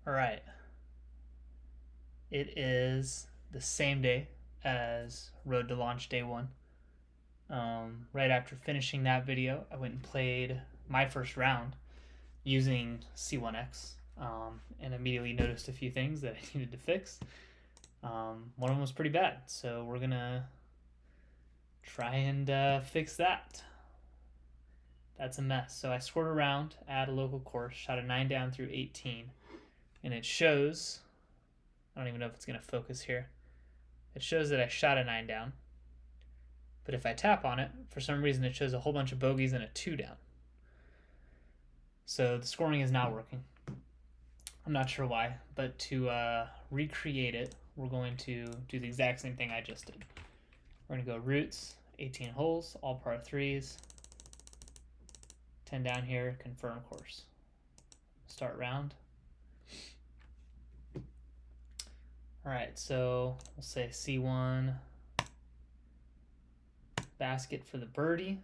All right. It is the same day as Road to Launch Day 1. Right after finishing that video, I went and played my first round using C1x and immediately noticed a few things that I needed to fix. One of them was pretty bad, so we're going to try and fix that. That's a mess. So I scored a round at a local course, shot a 9 down through 18, and it shows, I don't even know if it's going to focus here. It shows that I shot a 9 down, but if I tap on it, for some reason it shows a whole bunch of bogeys and a 2 down. So the scoring is not working. I'm not sure why, but to recreate it, we're going to do the exact same thing I just did. We're going to go roots, 18 holes, all par 3s, 10 down here, confirm course. Start round. All right, so we'll say C1 basket for the birdie.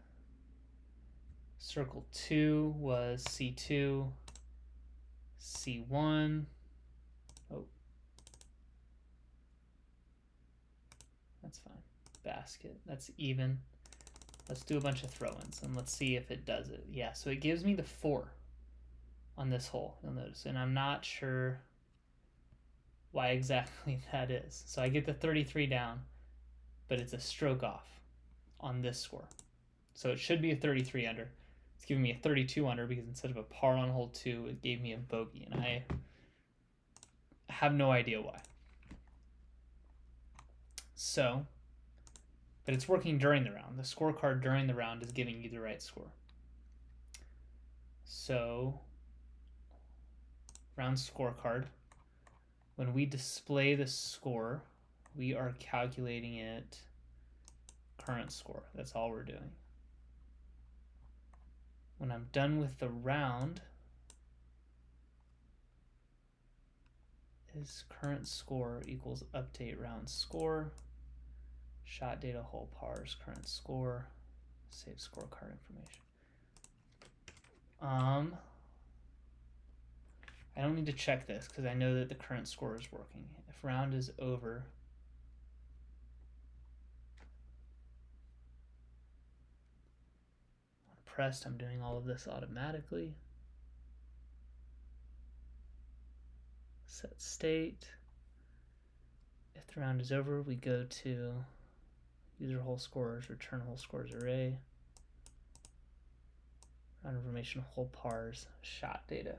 Circle 2 was C2, C1. Oh, that's fine. Basket, that's even. Let's do a bunch of throw-ins and let's see if it does it. Yeah, so it gives me the 4 on this hole, you'll notice, and I'm not sure why exactly that is. So I get the 33 down, but it's a stroke off on this score. So it should be a 33 under. It's giving me a 32 under because instead of a par on hole 2, it gave me a bogey, and I have no idea why. So, but it's working during the round. The scorecard during the round is giving you the right score. So, round scorecard. When we display the score, we are calculating it current score. That's all we're doing. When I'm done with the round, is current score equals update round score, shot data, hole pars, current score, save scorecard information. I don't need to check this because I know that the current score is working. If round is over, pressed, I'm doing all of this automatically. Set state. If the round is over, we go to user hole scores, return hole scores array, round information, hole pars, shot data.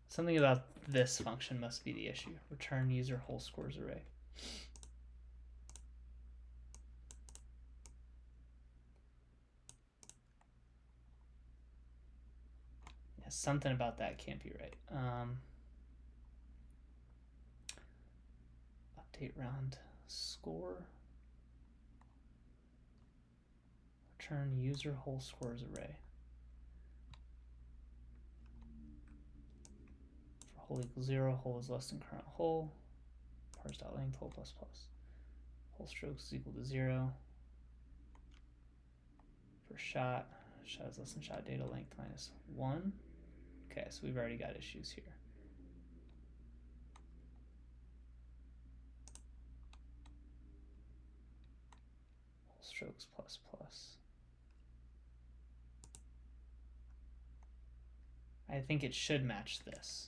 Something about this function must be the issue. Return user hole scores array. Yeah, something about that can't be right. Update round score. Return user hole scores array. For hole equals 0, hole is less than current hole. Pars.length, hole plus plus. Hole strokes is equal to 0. For shot is less than shot data, length minus 1. Okay, so we've already got issues here. Hole strokes plus plus. I think it should match this.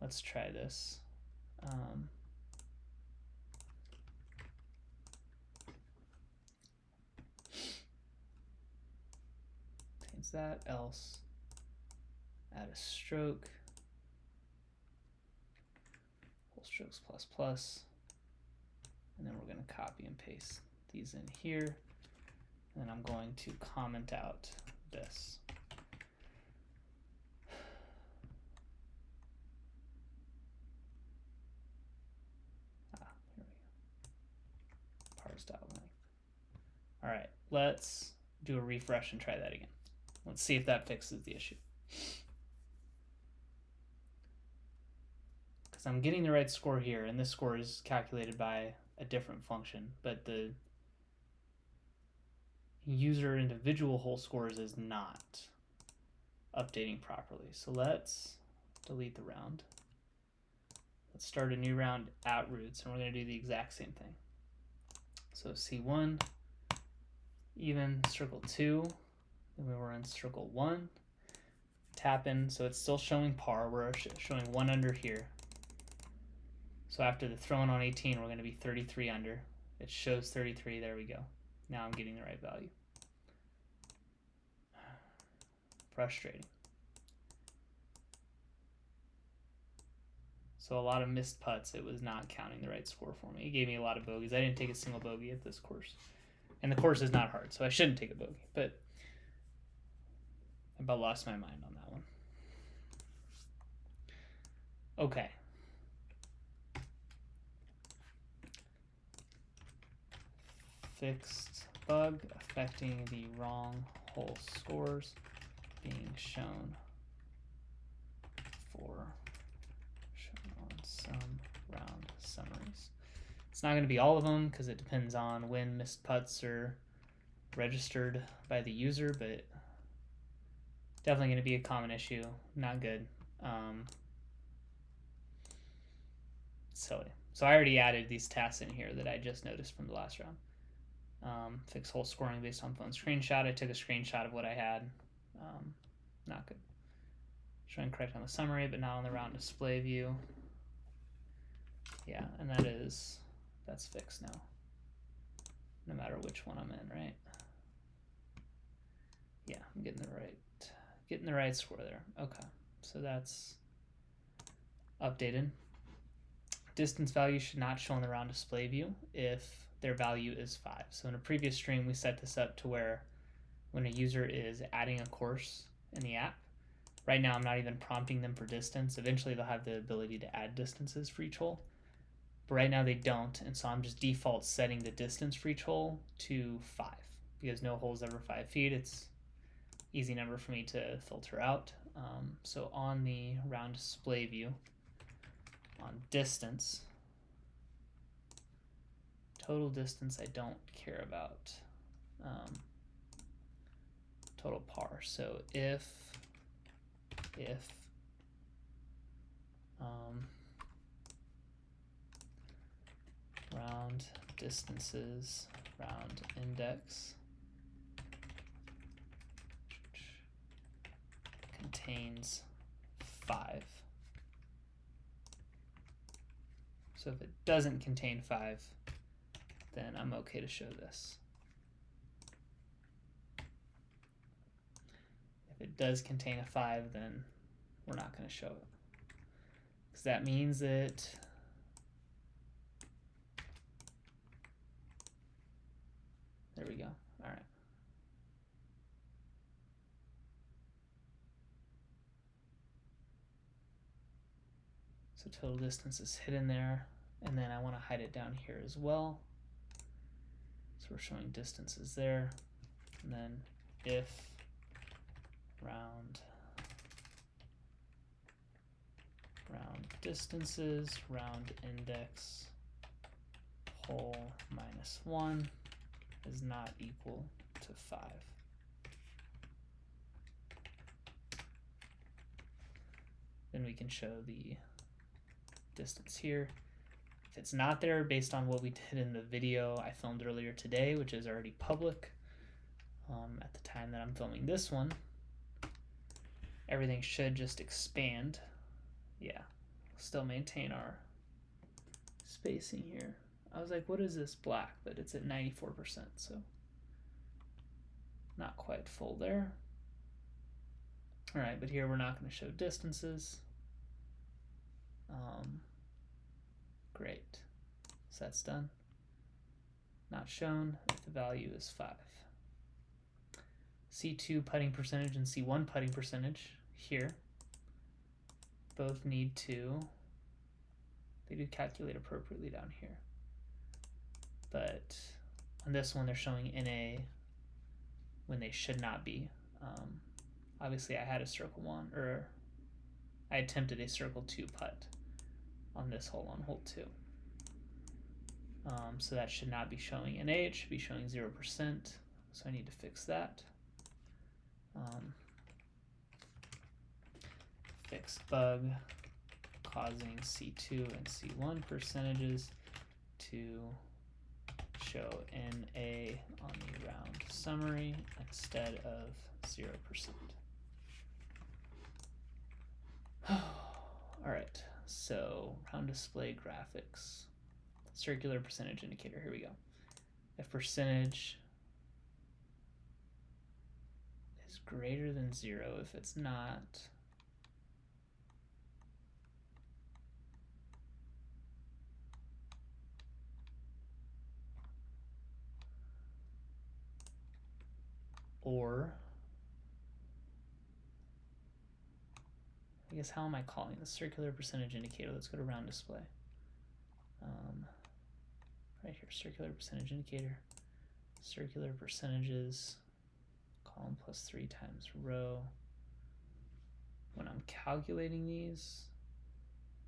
Let's try this. Change that, else add a stroke, hole strokes plus plus, and then we're going to copy and paste these in here, and I'm going to comment out this. Here we go. Pars.length. All right, let's do a refresh and try that again. Let's see if that fixes the issue. Because I'm getting the right score here, and this score is calculated by a different function, but the user individual hole scores is not. updating properly. So let's delete the round. Let's start a new round at roots, and we're going to do the exact same thing. So C1, even circle 2, then we were in circle 1, tap in, so it's still showing par, we're showing 1 under here. So after the throwing on 18, we're going to be 33 under. It shows 33, there we go. Now I'm getting the right value. Frustrating. So a lot of missed putts, it was not counting the right score for me. It gave me a lot of bogeys. I didn't take a single bogey at this course. And the course is not hard, so I shouldn't take a bogey. But I about lost my mind on that one. Okay. Fixed bug affecting the wrong hole scores being shown on some round summaries. It's not going to be all of them because it depends on when missed putts are registered by the user, but definitely going to be a common issue. Not good. Silly. So I already added these tasks in here that I just noticed from the last round. Fix hole scoring based on phone screenshot. I took a screenshot of what I had. Not good. Showing correct on the summary, but not on the round display view. Yeah, and that's fixed now. No matter which one I'm in, right? Yeah, I'm getting the right score there. Okay, so that's updated. Distance value should not show on the round display view if their value is 5. So in a previous stream, we set this up to where when a user is adding a course in the app, right now I'm not even prompting them for distance. Eventually they'll have the ability to add distances for each hole, but right now they don't, and so I'm just default setting the distance for each hole to 5 because no hole is ever 5 feet. It's easy number for me to filter out. So on the round display view, on distance, total distance I don't care about. Total par. So if round distances, round index contains 5. So if it doesn't contain 5, then I'm okay to show this. If it does contain a 5, then we're not going to show it. Because that means that there we go. All right. So total distance is hidden there. And then I want to hide it down here as well. So we're showing distances there. And then if round distances, round index, hole -1 is not equal to 5. Then we can show the distance here. If it's not there, based on what we did in the video I filmed earlier today, which is already public at the time that I'm filming this one, everything should just expand. Yeah, still maintain our spacing here. I was like, what is this black? But it's at 94%, so not quite full there. All right, but here we're not going to show distances. Great. So that's done. Not shown if the value is 5. C2 putting percentage and C1 putting percentage here both need to, they do calculate appropriately down here. But on this one, they're showing NA when they should not be. Obviously, I had a circle 1, or I attempted a circle 2 putt on this hole, on hole 2. So that should not be showing NA, it should be showing 0%. So I need to fix that. fix bug causing C2 and C1 percentages to show NA on the round summary instead of 0%. Alright, so round display graphics. Circular percentage indicator, here we go. If percentage is greater than 0, if it's not, or I guess how am I calling the circular percentage indicator? Let's go to round display. Right here, circular percentage indicator, circular percentages, column plus 3 times row. When I'm calculating these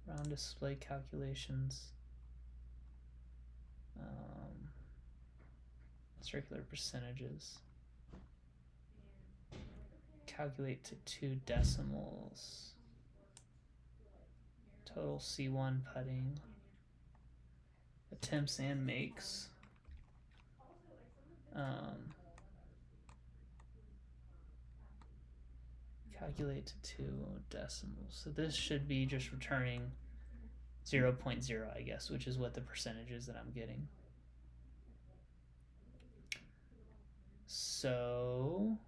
round display calculations, circular percentages, calculate to 2 decimals, total C1 putting, attempts and makes, calculate to 2 decimals. So this should be just returning 0.0, I guess, which is what the percentage is that I'm getting. So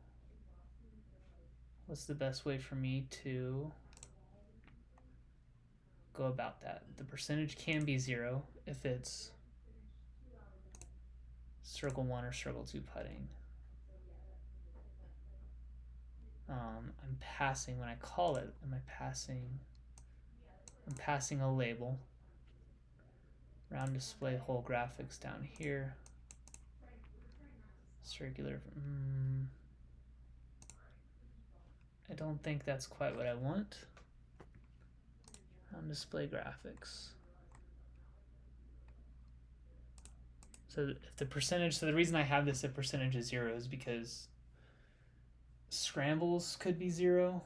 what's the best way for me to go about that? The percentage can be 0 if it's circle 1 or circle 2 putting. I'm passing, when I call it, I'm passing a label. Round display whole graphics down here. Circular, I don't think that's quite what I want. Round display graphics. So if the percentage, so the reason I have this at percentage is 0 is because scrambles could be 0.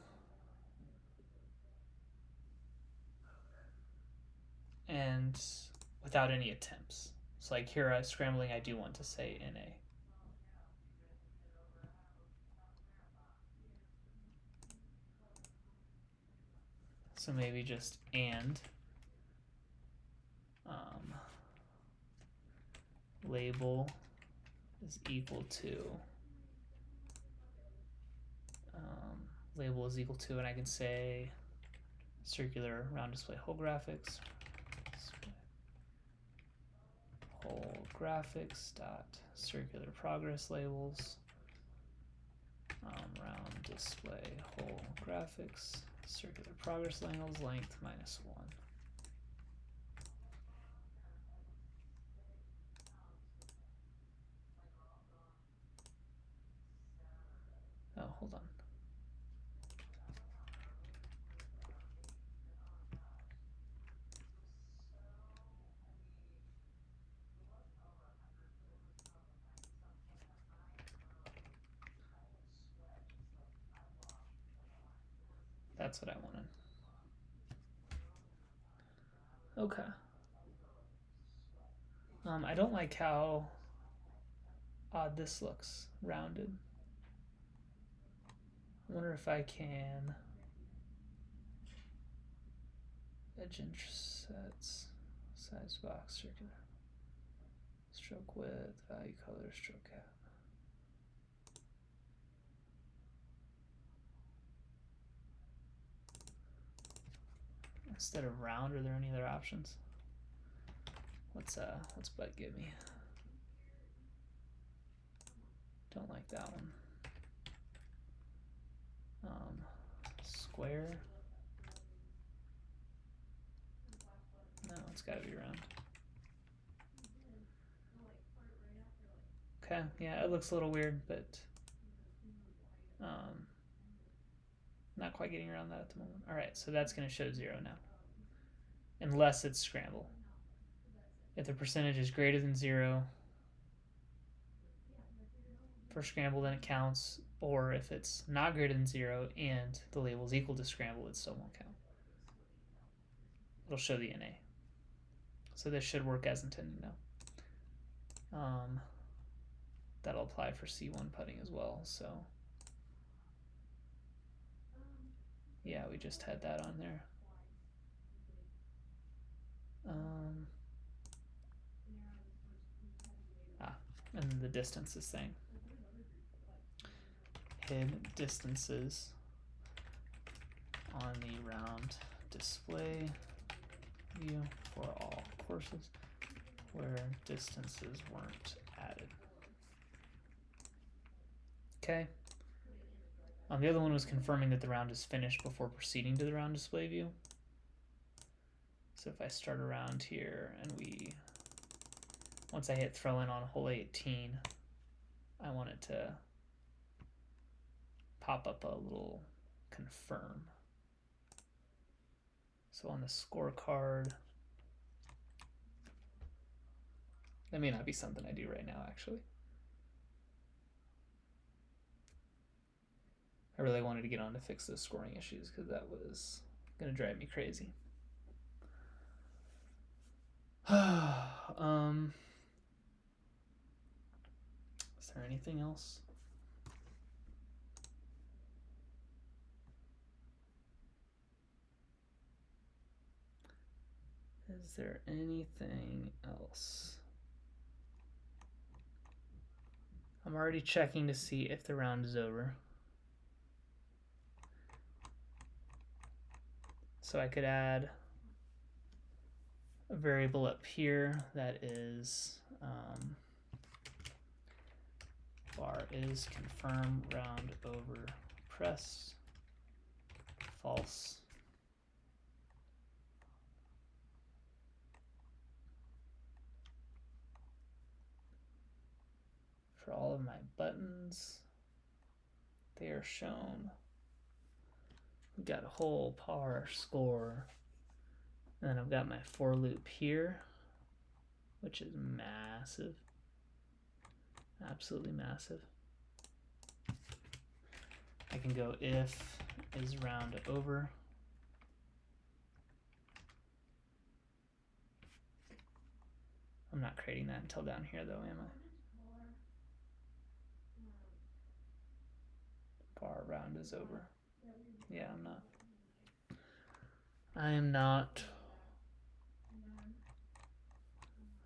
And without any attempts. So like here at scrambling, I do want to say NA. So maybe just and label is equal to label is equal to, and I can say circular round display whole graphics, whole graphics dot circular progress labels, round display whole graphics circular progress labels length -1. Oh, hold on. That's what I wanted. Okay. I don't like how odd this looks, rounded. I wonder if I can edge intersets, size box, circular, stroke width, value color, stroke cap. Instead of round, are there any other options? What's bud give me? Don't like that one. Square. No, it's gotta be round. Okay, yeah, it looks a little weird, but not quite getting around that at the moment. All right, so that's gonna show 0 now, unless it's scramble. If the percentage is greater than 0, for scramble, then it counts. Or if it's not greater than 0 and the label is equal to scramble, it still won't count. It'll show the NA. So this should work as intended now. That'll apply for C1 putting as well. So yeah, we just had that on there. And the distance is same. Hid distances on the round display view for all courses where distances weren't added. Okay. The other one was confirming that the round is finished before proceeding to the round display view. So if I start a round here and once I hit throw in on hole 18, I want it to pop up a little confirm. So on the scorecard, that may not be something I do right now, actually. I really wanted to get on to fix those scoring issues because that was going to drive me crazy. Is there anything else? Is there anything else? I'm already checking to see if the round is over. So I could add a variable up here that is bar is confirm round over press false. For all of my buttons, they are shown. We've got a hole, par, score, and then I've got my for loop here, which is massive, absolutely massive. I can go if is round over. I'm not creating that until down here though, am I? Bar round is over. Yeah, I'm not. I am not.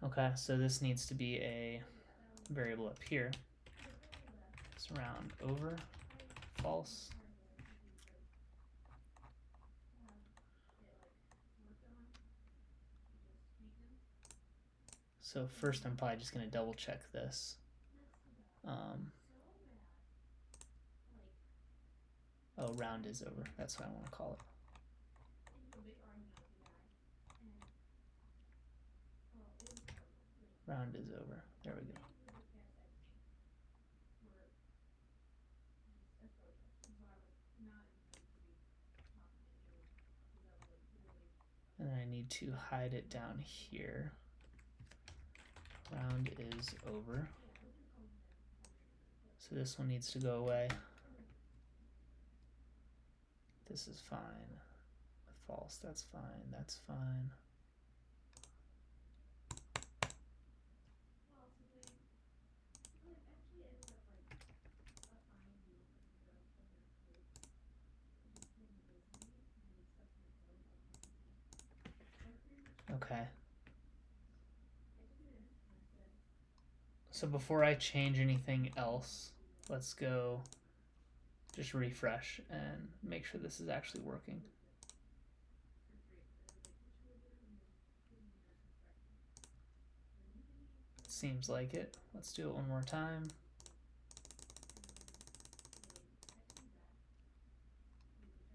Okay, so this needs to be a variable up here. It's round over, false. So first I'm probably just going to double check this. Oh, round is over. That's what I want to call it. Round is over. There we go. And I need to hide it down here. Round is over. So this one needs to go away. This is fine. With false, that's fine. That's fine. Okay. So before I change anything else, let's go just refresh and make sure this is actually working. Seems like it. Let's do it one more time.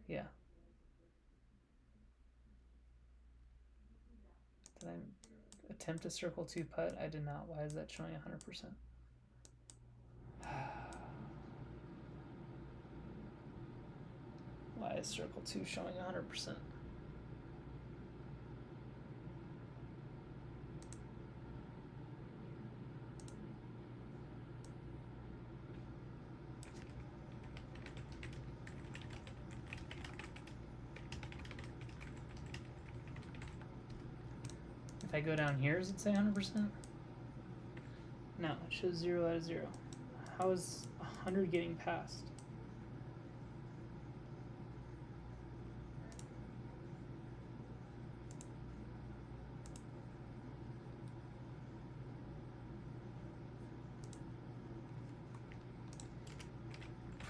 Yeah. Did I attempt a circle 2 putt? I did not. Why is that showing 100%? Why is circle 2 showing 100%? If I go down here, does it say 100%? No, it shows 0 out of 0. How is 100 getting passed?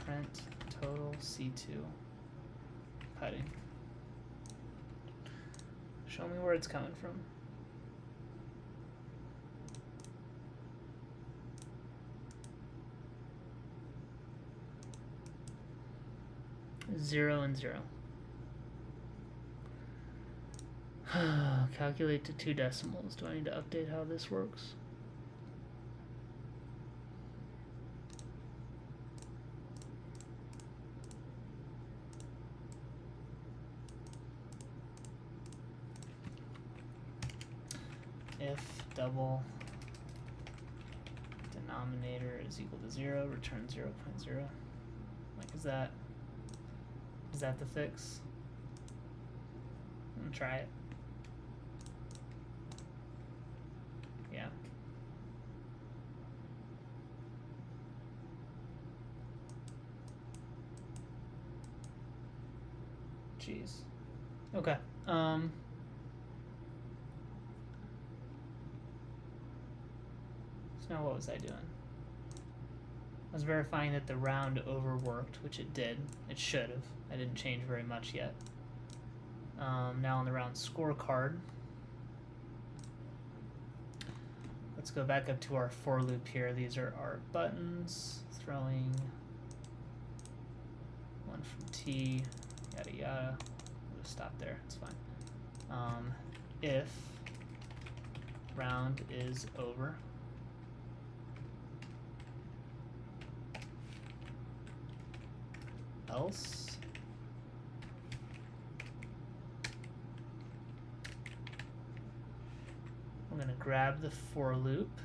Print total C2 putting. Show me where it's coming from. Zero and 0. Calculate to 2 decimals. Do I need to update how this works? If double denominator is equal to 0, return 0.0. Like, is that the fix? I'm gonna try it. Yeah. Jeez. Okay. So now what was I doing? I was verifying that the round overworked, which it did. It should have. I didn't change very much yet. Now on the round scorecard, let's go back up to our for loop here. These are our buttons, throwing one from T, yada yada. We'll just stop there, it's fine. If round is over, else I'm going to grab the for loop,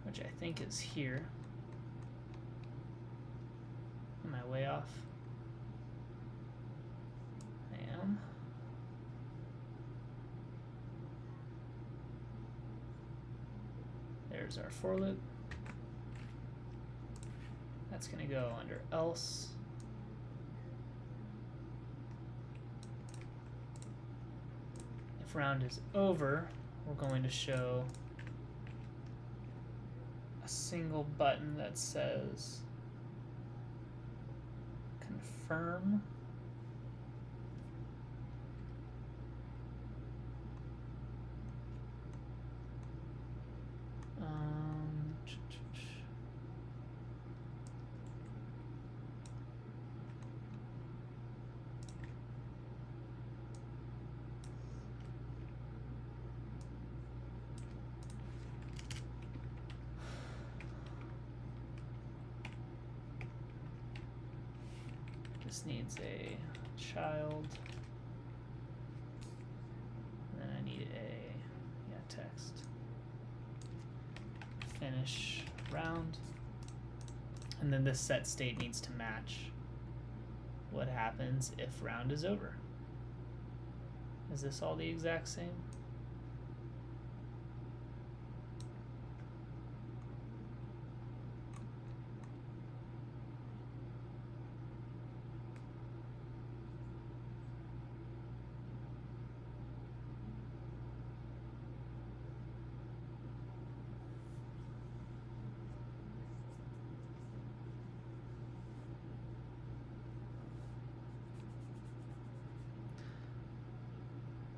which I think is here. Am I way off? I am. There's our for loop. That's going to go under else. If round is over, we're going to show a single button that says confirm. This needs a child, and then I need a text. Finish round, and then this set state needs to match what happens if round is over. Is this all the exact same?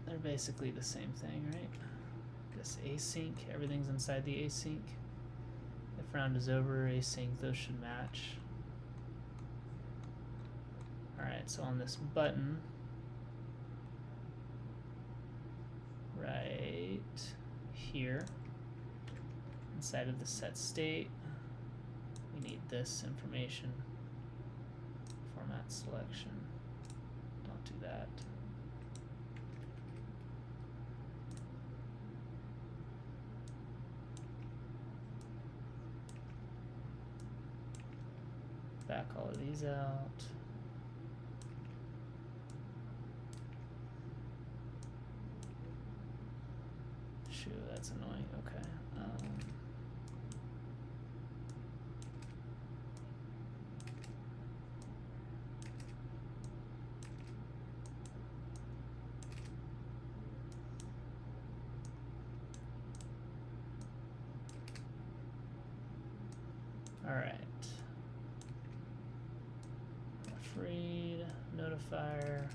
They're basically the same thing, right? This async, everything's inside the async. If round is over, async, those should match. Alright, so on this button, right here, inside of the set state, we need this information. Format selection. Don't do that. Back all of these out. that's annoying. Okay. All right. Read, notifier.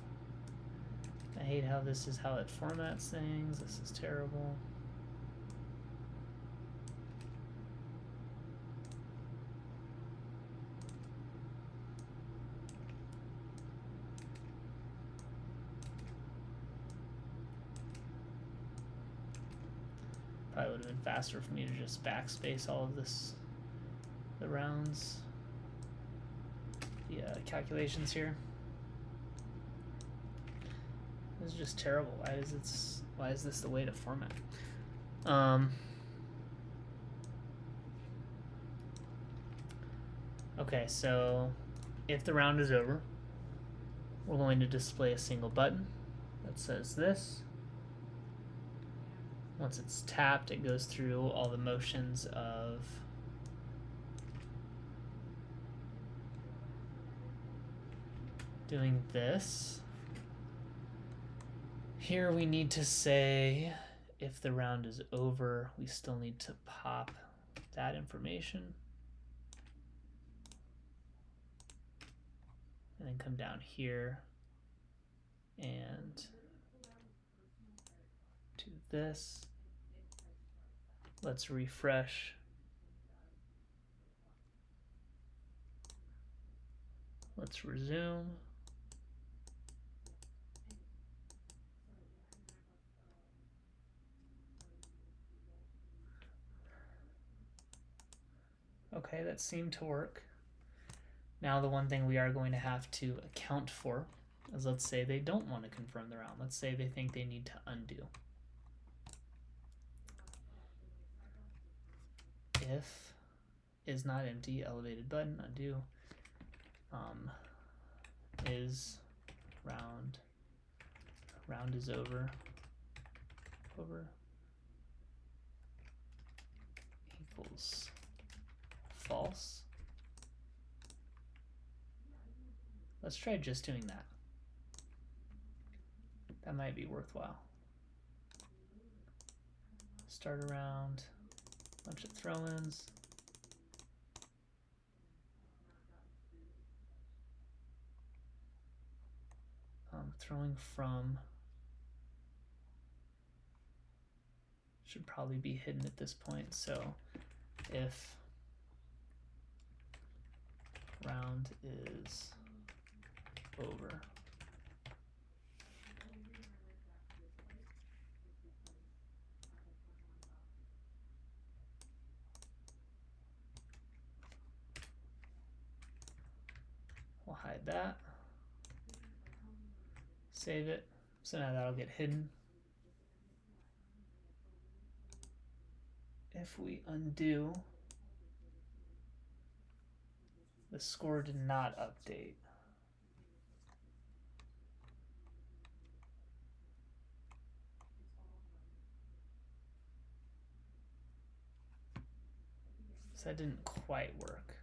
I hate how this is how it formats things. This is terrible. Probably would have been faster for me to just backspace all of this, the rounds, the calculations here. This is just terrible. Why is this the way to format? Okay, so if the round is over, we're going to display a single button that says this. Once it's tapped, it goes through all the motions of doing this. Here we need to say if the round is over, we still need to pop that information. And then come down here and do this. Let's refresh. Let's resume. Okay, that seemed to work. Now the one thing we are going to have to account for is, let's say they don't want to confirm the round. Let's say they think they need to undo. If is not empty, elevated button, undo. Is round is over equals false. Let's try just doing that. That might be worthwhile. Start a round, bunch of throw-ins. Throwing from should probably be hidden at this point. So if round is over, we'll hide that. Save it. So now that'll get hidden. If we undo, the score did not update. So that didn't quite work.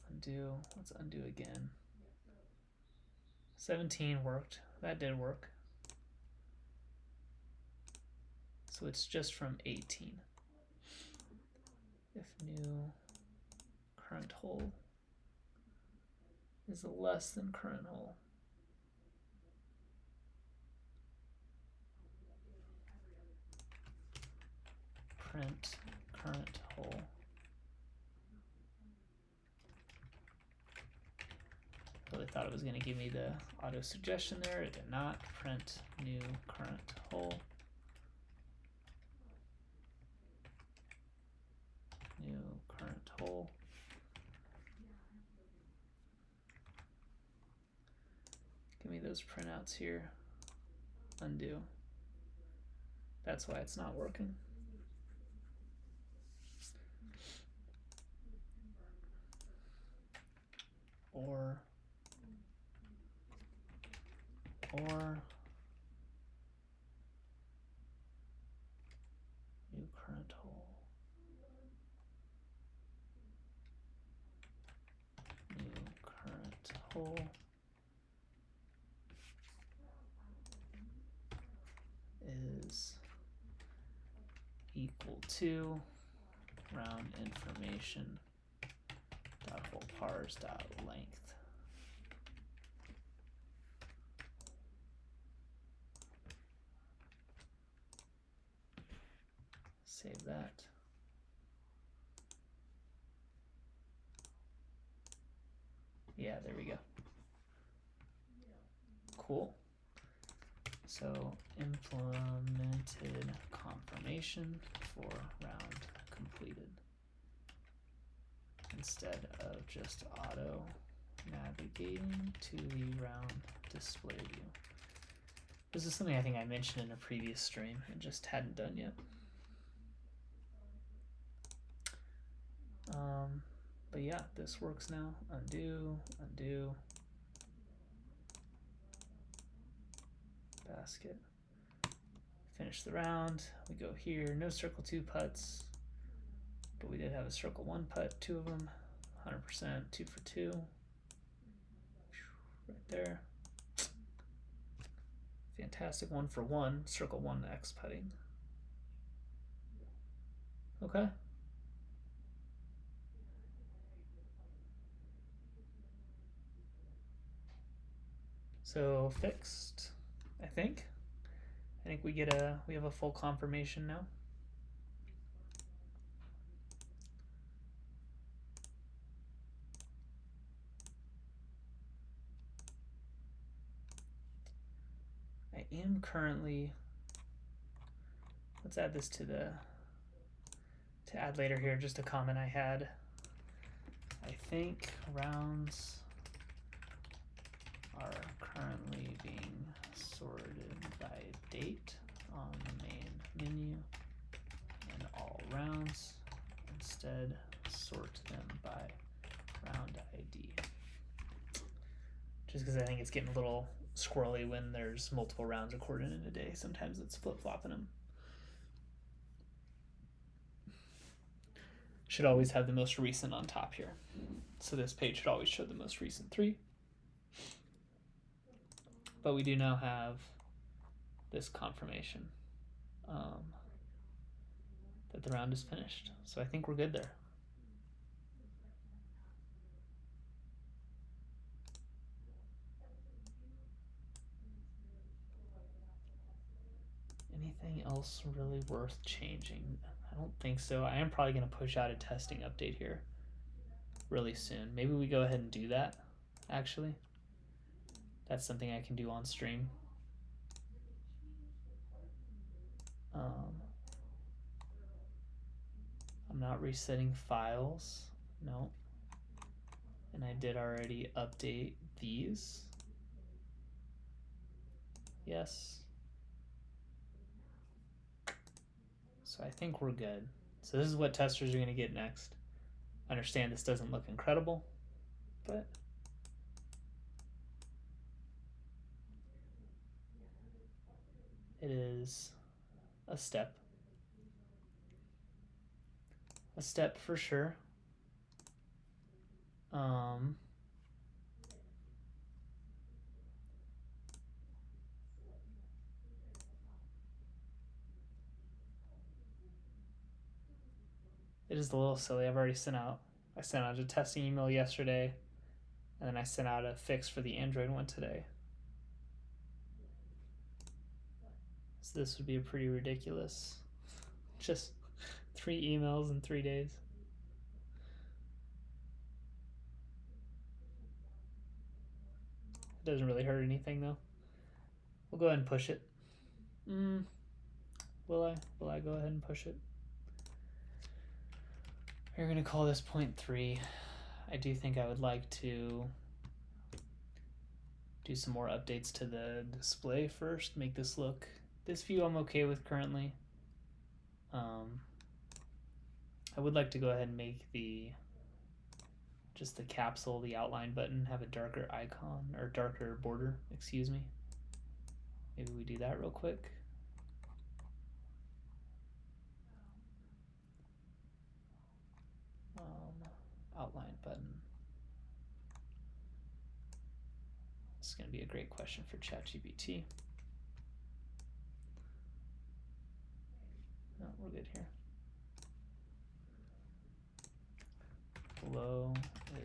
Undo, let's undo again. 17 worked, that did work. So it's just from 18. If new current hole is less than current hole. Print current hole. Really thought it was going to give me the auto suggestion there. It did not. Print new current hole. New current hole. Give me those printouts here. Undo. That's why it's not working. Or sample is equal to round information dot whole parse dot length. Save that. Yeah, there we go. Cool. So implemented confirmation for round completed instead of just auto navigating to the round display view. This is something I think I mentioned in a previous stream and just hadn't done yet. But yeah, this works now. Undo, undo. Basket. Finish the round. We go here. No circle 2 putts, but we did have a circle 1 putt, 2 of them. 100%, 2 for 2. Right there. Fantastic 1 for 1. Circle 1 X putting. Okay. So fixed, I think. I think we have a full confirmation now. I am currently, let's add this to add later here, just a comment I had. I think rounds are currently being sorted by date on the main menu, and all rounds instead sort them by round ID. Just because I think it's getting a little squirrely when there's multiple rounds recorded in a day. Sometimes it's flip-flopping them. Should always have the most recent on top here. So this page should always show the most recent 3. But we do now have this confirmation that the round is finished. So I think we're good there. Anything else really worth changing? I don't think so. I am probably going to push out a testing update here really soon. Maybe we go ahead and do that, actually. That's something I can do on stream. I'm not resetting files. No. And I did already update these. Yes. So I think we're good. So this is what testers are going to get next. I understand this doesn't look incredible, but it is a step. A step for sure. It is a little silly. I sent out a testing email yesterday, and then I sent out a fix for the Android one today. So this would be a pretty ridiculous. Just 3 emails in 3 days. It doesn't really hurt anything though. We'll go ahead and push it. Will I? Will I go ahead and push it? We're going to call this 0.3. I do think I would like to do some more updates to the display first. Make this look. This view I'm okay with currently. I would like to go ahead and make just the capsule, the outline button, have a darker icon, or darker border, excuse me. Maybe we do that real quick. Outline button. going to be a great question for ChatGPT. No, we're good here. Below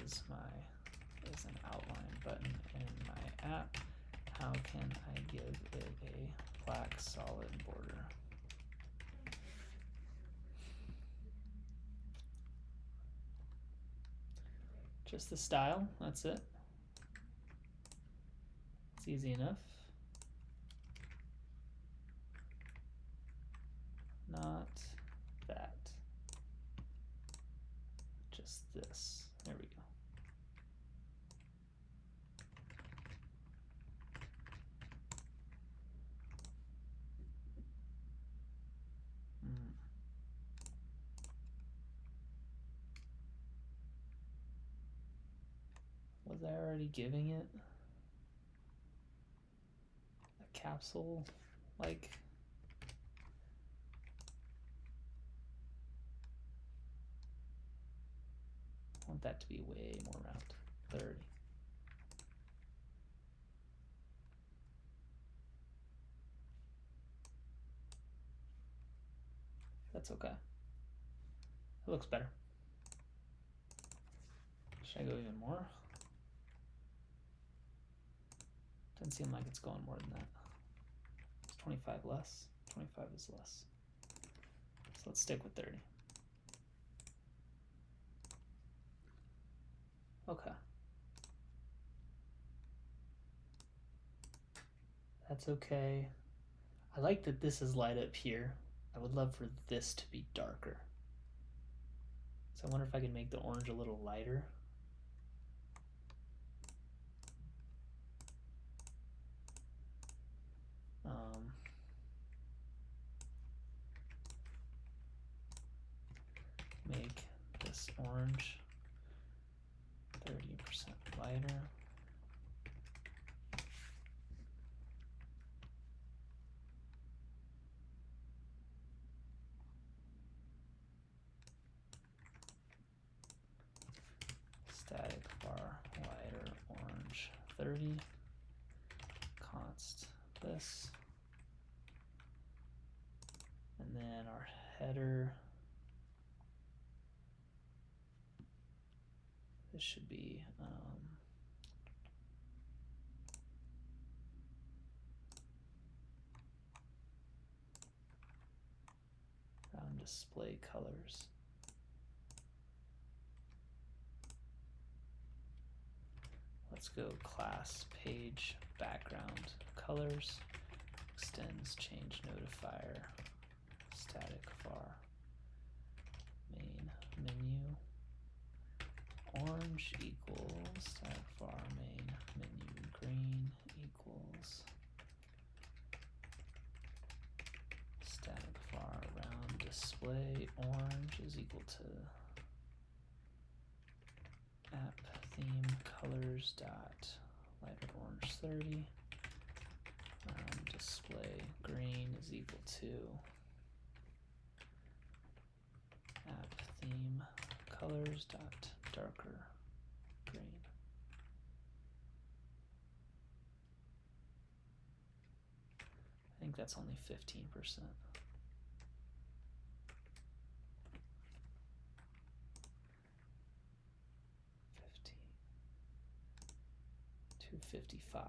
is an outline button in my app. How can I give it a black solid border? Just the style, that's it. It's easy enough. Not that. Just this. There we go. Was I already giving it a capsule like? I want that to be way more round. 30. That's okay. It looks better. Should I go even more? Doesn't seem like it's going more than that. It's 25 less. 25 is less. So let's stick with 30. Okay. That's okay. I like that this is light up here. I would love for this to be darker. So I wonder if I can make the orange a little lighter. Make this orange 30% lighter. Static bar lighter orange 30. Const this. And then our header, this should be round display colors. Let's go class page background colors, extends change notifier, static var, main menu, orange equals static var main menu green equals static var round display orange is equal to app theme colors dot lighter orange 30 display green is equal to app theme colors dot darker green. I think that's only 15%. 255.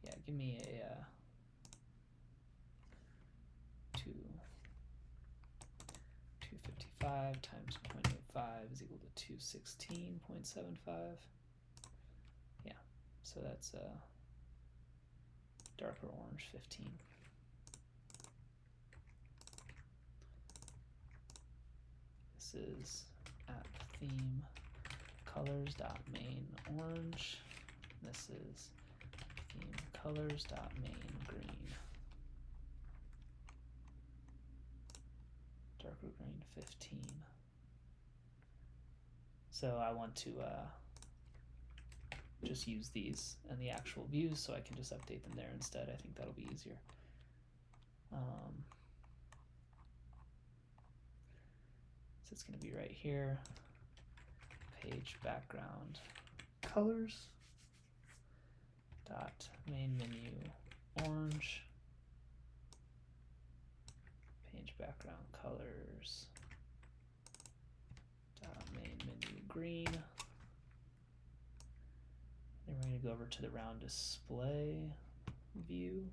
Yeah, give me a 255 times 0.85 is equal to 216.75. Yeah, so that's darker orange 15. This is app theme colors dot main orange. This is theme colors dot main green. Darker green 15. So I want to just use these and the actual views, so I can just update them there instead. I think that'll be easier. So it's going to be right here. Page background colors. Dot main menu orange. Page background colors. Dot main menu green. Then we're going to go over to the round display view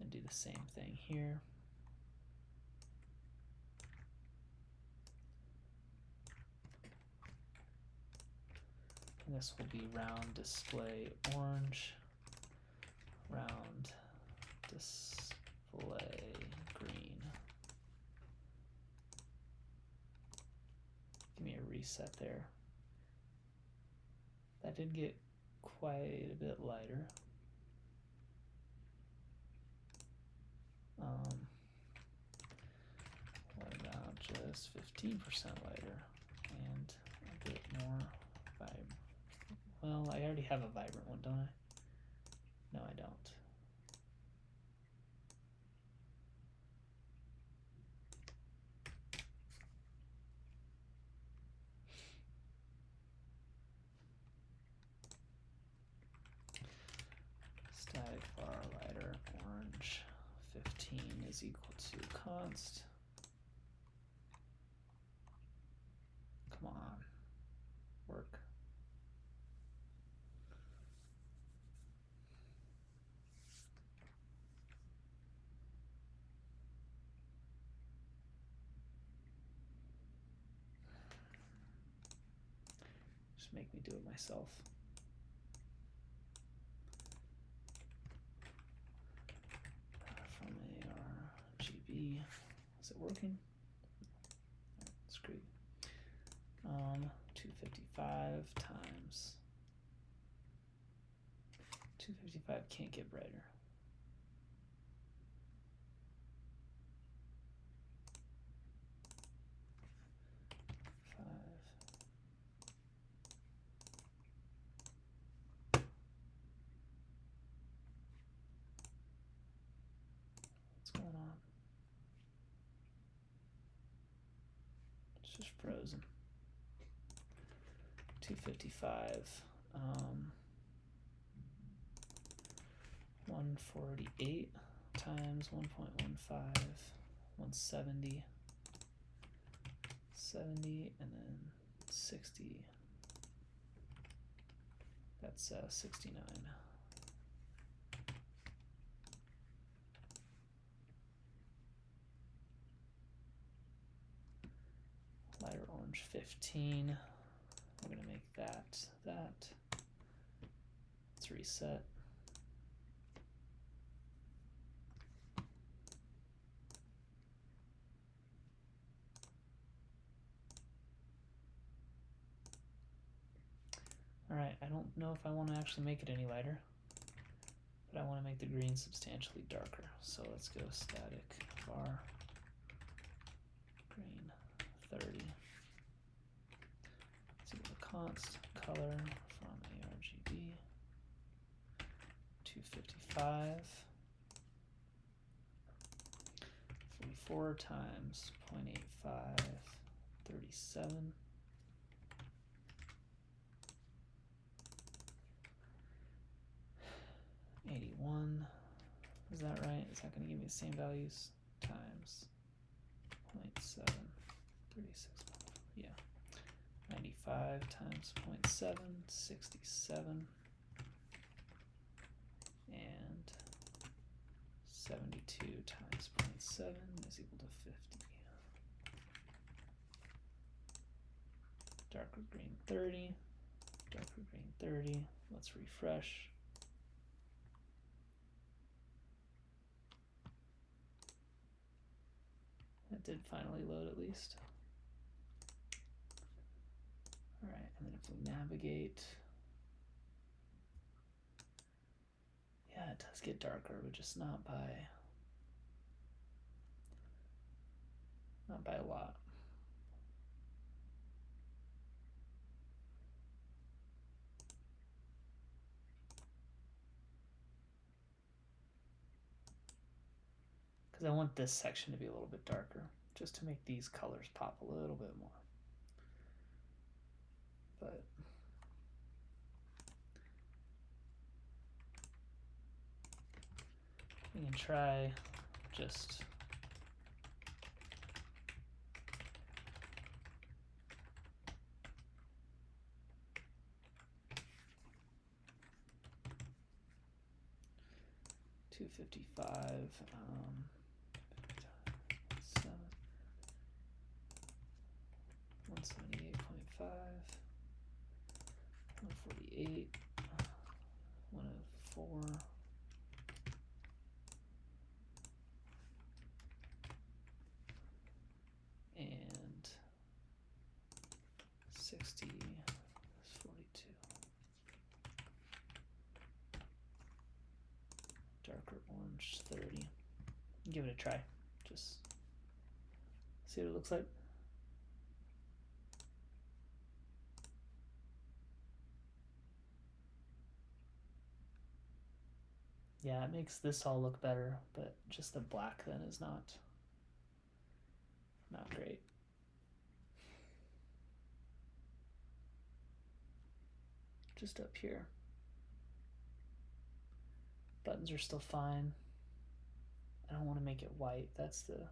and do the same thing here. And this will be round display orange, round display green. Give me a reset there. That did get quite a bit lighter. What about just 15% lighter and a bit more vibrant? Well, I already have a vibrant one, don't I? No, I don't. Static bar lighter orange 15 is equal to const. Come on, work. Just make me do it myself. From ARGB, is it working? Screwed. 255 times 255 can't get brighter. What's going on? It's just frozen. 255. 148 times 1.15, 170, 70, and then 60. That's 69. Lighter orange 15. We're gonna make that. Let's reset. All right, I don't know if I want to actually make it any lighter, but I want to make the green substantially darker. So let's go static var green 30. Let's see the const color from ARGB 255. 44 times 0.85, 37. Is that right? Is that going to give me the same values? Times 0.7, 36, yeah. 95 times 0.7, 67. And 72 times 0.7 is equal to 50. Darker green 30, darker green 30. Let's refresh. That did finally load at least. All right, and then if we navigate, yeah, it does get darker, but just not by a lot. Because I want this section to be a little bit darker, just to make these colors pop a little bit more. but we can try just $255, 178.5, 148, 104, and 60 is 42. Darker orange 30. Give it a try. Just see what it looks like. Yeah, it makes this all look better, but just the black then is not great. Just up here. Buttons are still fine. I don't want to make it white. That's the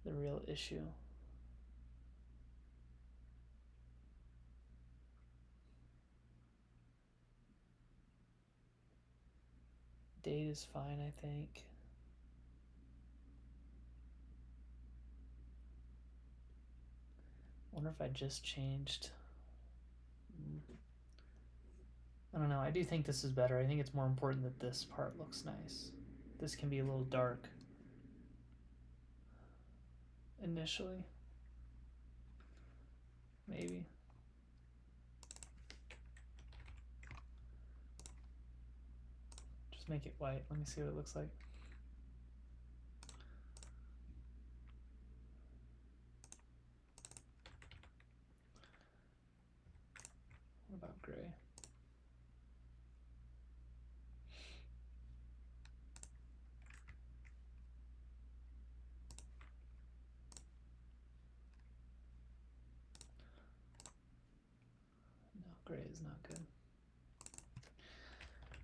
real issue. Date is fine, I think. Wonder if I just changed. I don't know. I do think this is better. I think it's more important that this part looks nice. This can be a little dark initially. Maybe. Just make it white. Let me see what it looks like. What about gray? No, gray is not good.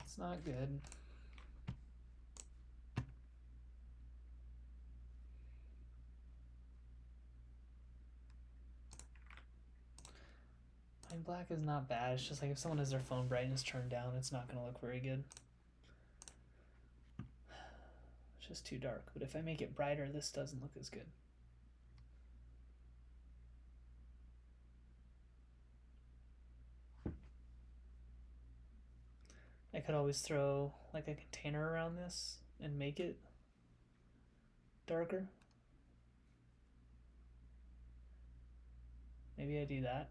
It's not good. I mean, black is not bad. It's just like if someone has their phone brightness turned down, it's not going to look very good. It's just too dark. But if I make it brighter, this doesn't look as good. I could always throw like a container around this and make it darker. Maybe I do that.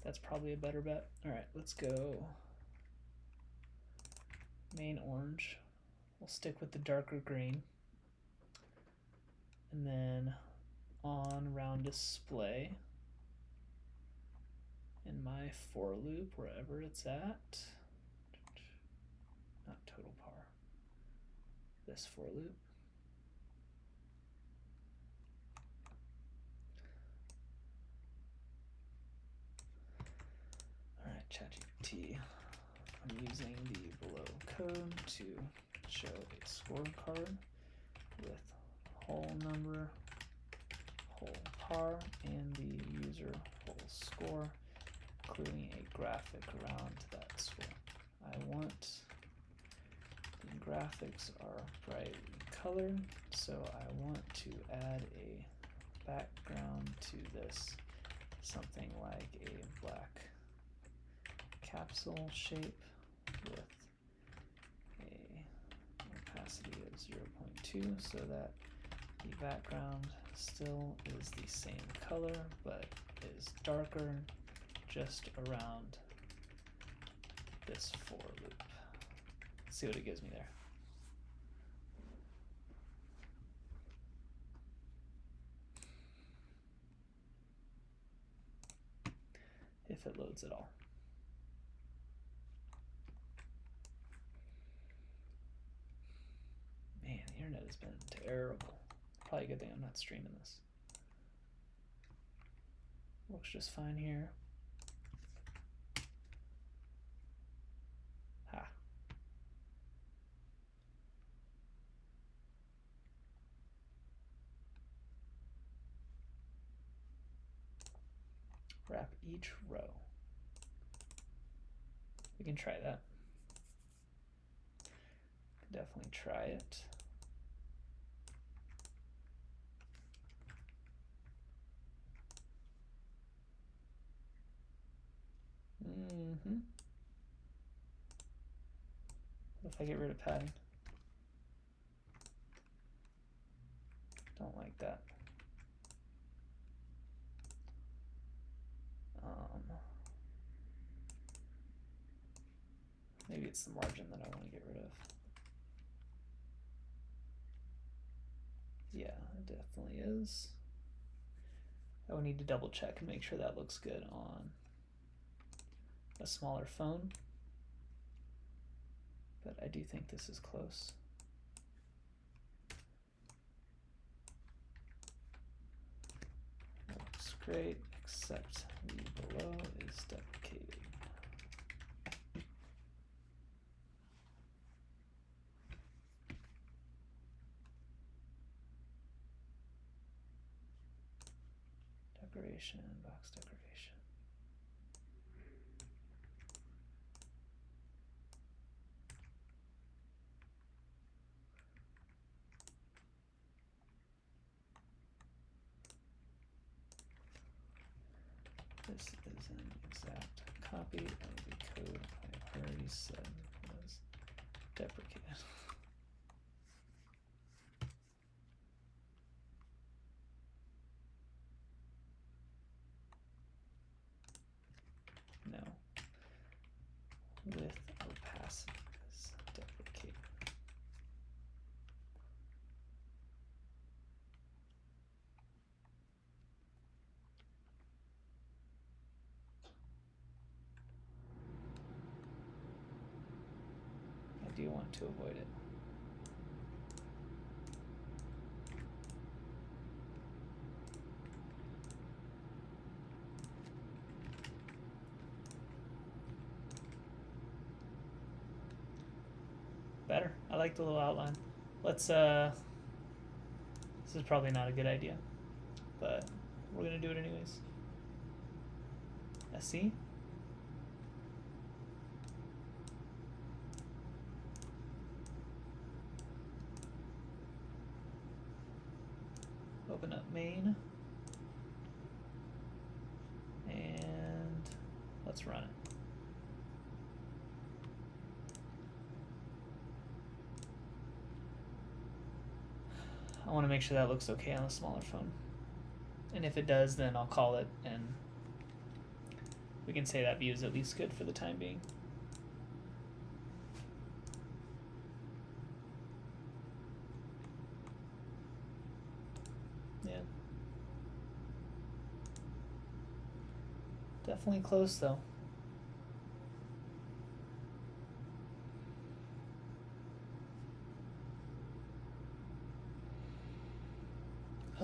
That's probably a better bet. All right, let's go main orange. We'll stick with the darker green. And then on round display in my for loop, wherever it's at, not total par, this for loop. All right, ChatGPT, I'm using the below code to show a scorecard with whole number, whole par, and the user whole score, including a graphic around that score. I want the graphics are brightly colored, so I want to add a background to this, something like a black capsule shape with a opacity of 0.2 so that the background still is the same color but is darker just around this for loop. Let's see what it gives me there. If it loads at all. Man, the internet has been terrible. Probably a good thing I'm not streaming this. Looks just fine here. Ha. Wrap each row. We can try that. Definitely try it. What if I get rid of padding? Don't like that. Maybe it's the margin that I want to get rid of. Yeah, it definitely is. I would need to double check and make sure that looks good on a smaller phone. But I do think this is close. Looks great, except the below is deprecated. Decoration, box decoration. This is an exact copy of the code I already said was deprecated. No. With opacity is deprecated. I do want to avoid it. Better. I like the little outline. Let's this is probably not a good idea, but we're gonna do it anyways. SC. Open up main. And let's run it. I want to make sure that looks okay on a smaller phone. And if it does, then I'll call it and we can say that view is at least good for the time being. Yeah. Definitely close though.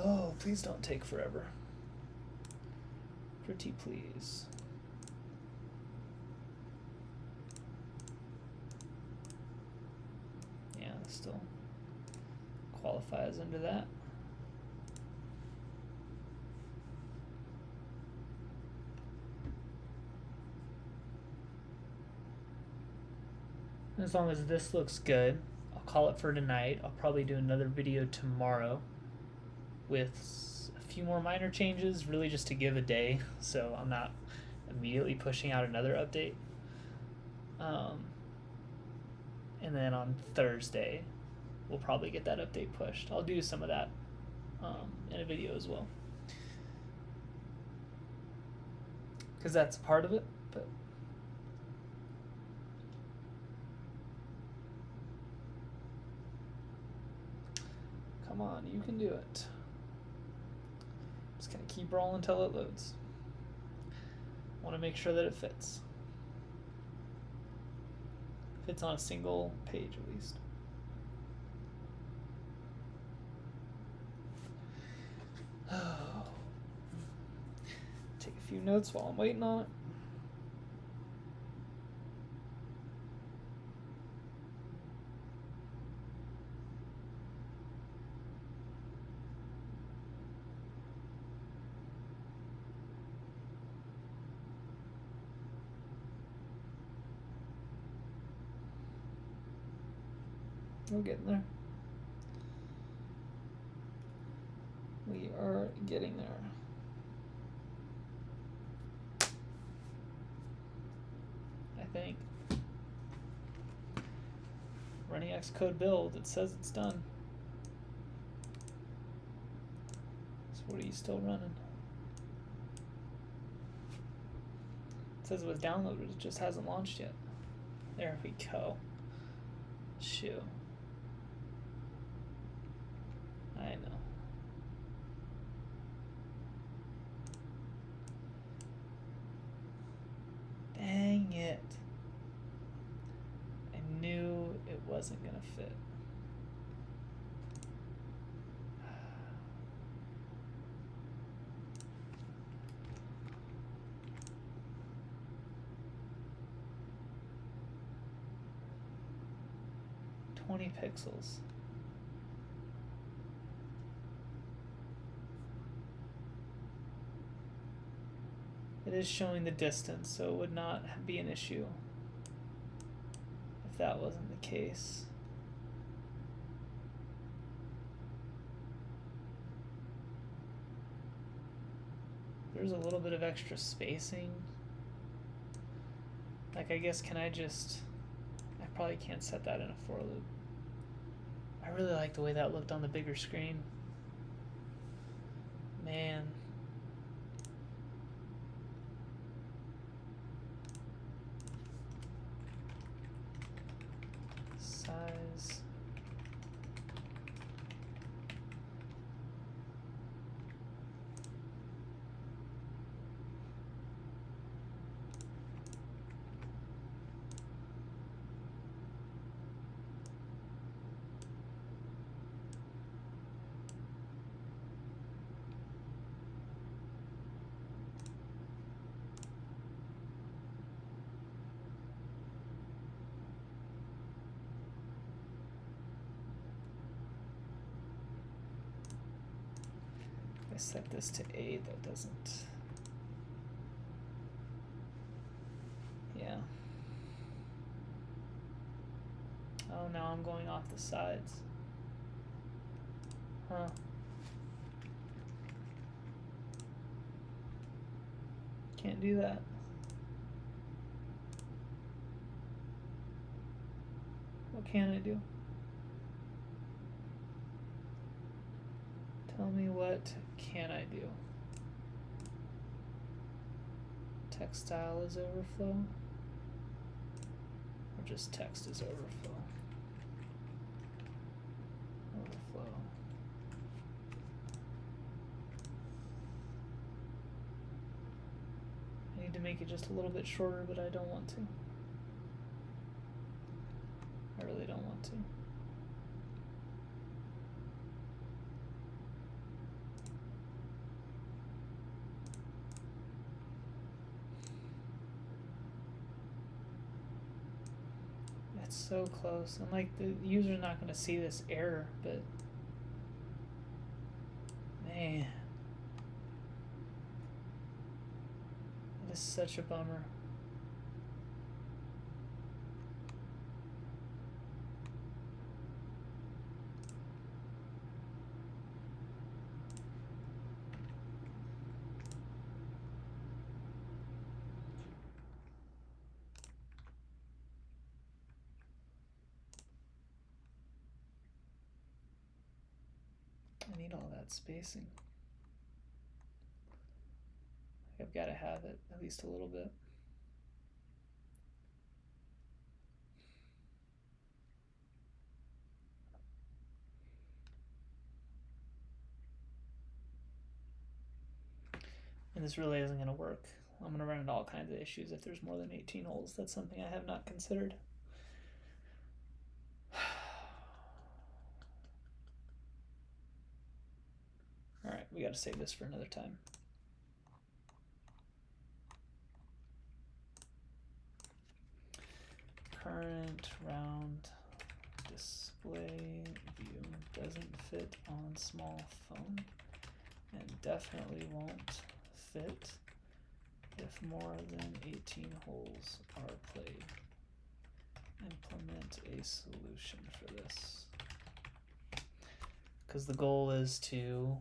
Oh, please don't take forever. Pretty please. Yeah, this still qualifies under that. As long as this looks good, I'll call it for tonight. I'll probably do another video tomorrow with a few more minor changes, really just to give a day, so I'm not immediately pushing out another update. And then on Thursday, we'll probably get that update pushed. I'll do some of that in a video as well, because that's a part of it. But come on, you can do it. Just gonna keep rolling until it loads. Want to make sure that it fits. Fits on a single page at least. Take a few notes while I'm waiting on it. We're getting there. We are getting there. I think. Running Xcode build, it says it's done. So what are you still running? It says it was downloaded, it just hasn't launched yet. There we go. Shoo. I know. Dang it. I knew it wasn't gonna fit. $20 pixels. It is showing the distance, so it would not be an issue if that wasn't the case. There's a little bit of extra spacing. Like, I guess, can I just... I probably can't set that in a for loop. I really like the way that looked on the bigger screen. Man. Size. Set this to 8, that doesn't. Yeah. Oh, now I'm going off the sides. Huh. Can't do that. What can I do? Tell me, what can I do? Text style is overflow? Or just text is overflow? Overflow. I need to make it just a little bit shorter, but I don't want to. I really don't want to. It's so close, and like the user's not going to see this error, but man, it is such a bummer. I need all that spacing. I've got to have it at least a little bit. And this really isn't going to work. I'm going to run into all kinds of issues if there's more than 18 holes. That's something I have not considered. Alright, we got to save this for another time. current round display view doesn't fit on small phone and definitely won't fit if more than 18 holes are played. Implement a solution for this. Because the goal is to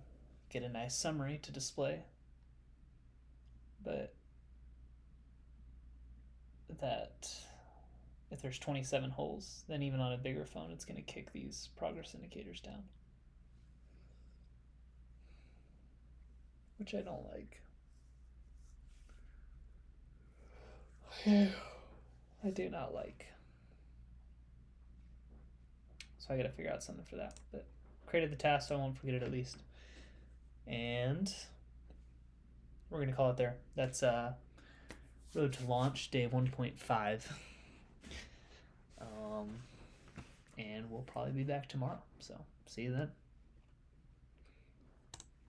get a nice summary to display, but that if there's 27 holes, then even on a bigger phone, it's going to kick these progress indicators down, which I don't like. I do not like. So I got to figure out something for that. But created the task, so I won't forget it at least. And we're going to call it there. That's Road to Launch Day 1.5. And we'll probably be back tomorrow. So see you then.